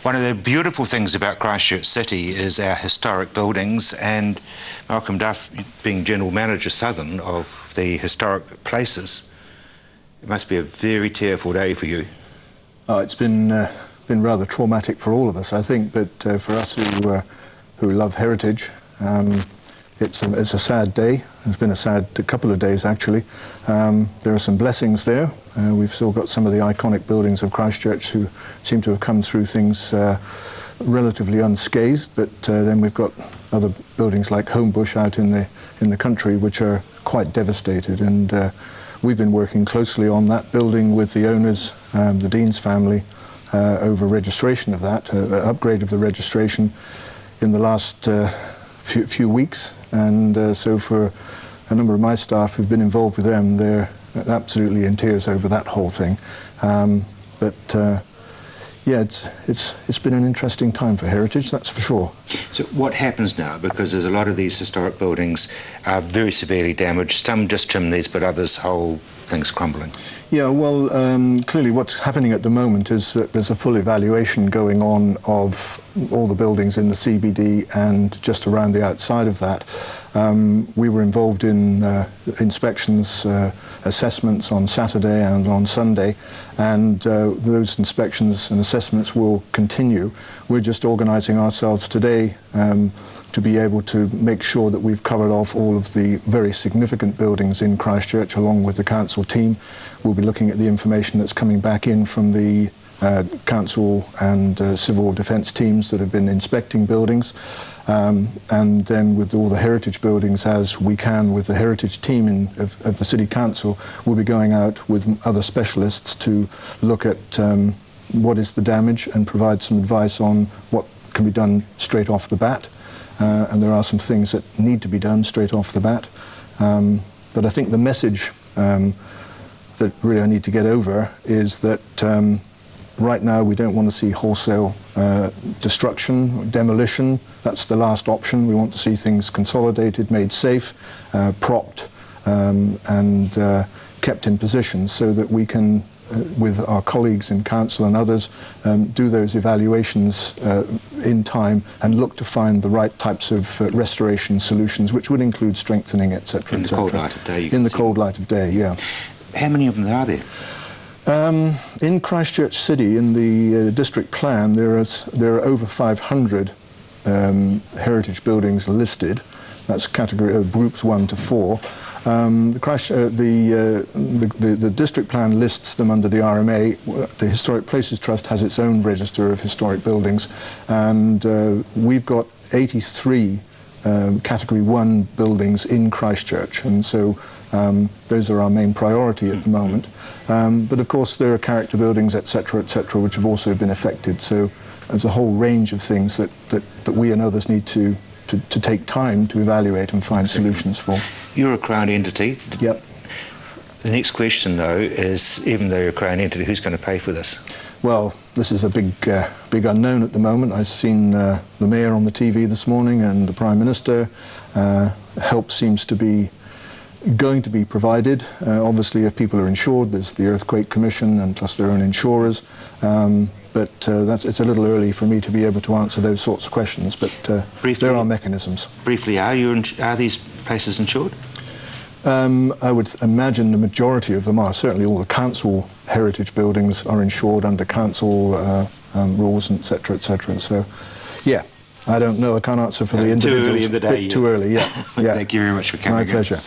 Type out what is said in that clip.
One of the beautiful things about Christchurch City is our historic buildings, and Malcolm Duff, being General Manager Southern of the historic places, it must be a very tearful day for you. Oh, it's been rather traumatic for all of us, I think, but for us who love heritage, it's a sad day. It's been a sad couple of days, actually. There are some blessings there. We've still got some of the iconic buildings of Christchurch who seem to have come through things relatively unscathed, but then we've got other buildings like Homebush out in the country which are quite devastated, and we've been working closely on that building with the owners, the Dean's family, over registration of that, upgrade of the registration in the last few weeks, and so for a number of my staff who've been involved with them, they're absolutely in tears over that whole thing. Yeah, it's been an interesting time for heritage, that's for sure. So what happens now? Because there's a lot of these historic buildings are very severely damaged, some just chimneys, but others whole things crumbling. Yeah, well, clearly what's happening at the moment is that there's a full evaluation going on of all the buildings in the CBD and just around the outside of that. We were involved in inspections, assessments on Saturday and on Sunday, and those inspections and assessments will continue. We're just organising ourselves today to be able to make sure that we've covered off all of the very significant buildings in Christchurch along with the council team. We'll be looking at the information that's coming back in from the council and civil defence teams that have been inspecting buildings, and then with all the heritage buildings, as we can with the heritage team of the City Council, we'll be going out with other specialists to look at what is the damage and provide some advice on what can be done straight off the bat. And there are some things that need to be done straight off the bat. But I think the message that really I need to get over is that right now we don't want to see wholesale destruction, demolition. That's the last option. We want to see things consolidated, made safe, propped, and kept in position so that we can, with our colleagues in council and others, do those evaluations in time and look to find the right types of restoration solutions, which would include strengthening, etc. In the cold light of day. In the cold light of day, yeah. How many of them are there? In Christchurch City, in the district plan, there are over 500 heritage buildings listed. That's category groups 1 to 4. The district plan lists them under the RMA. The Historic Places Trust has its own register of historic buildings, and we've got 83 category 1 buildings in Christchurch, and so those are our main priority at the moment. But of course there are character buildings, etc., which have also been affected, so there's a whole range of things that we and others need to take time to evaluate and find solutions for. You're a Crown entity. Yep. The next question, though, is even though you're a Crown entity, who's going to pay for this? Well, this is a big unknown at the moment. I've seen the Mayor on the TV this morning and the Prime Minister. Help seems to be going to be provided. Obviously, if people are insured, there's the Earthquake Commission and plus their own insurers. But it's a little early for me to be able to answer those sorts of questions, but there are mechanisms. Briefly, are these places insured? I would imagine the majority of them are. Certainly all the council heritage buildings are insured under council rules, etc., so, yeah. I don't know, I can't answer for the individuals. Too early in the day. Too early, yeah. Thank you very much for coming. My pleasure.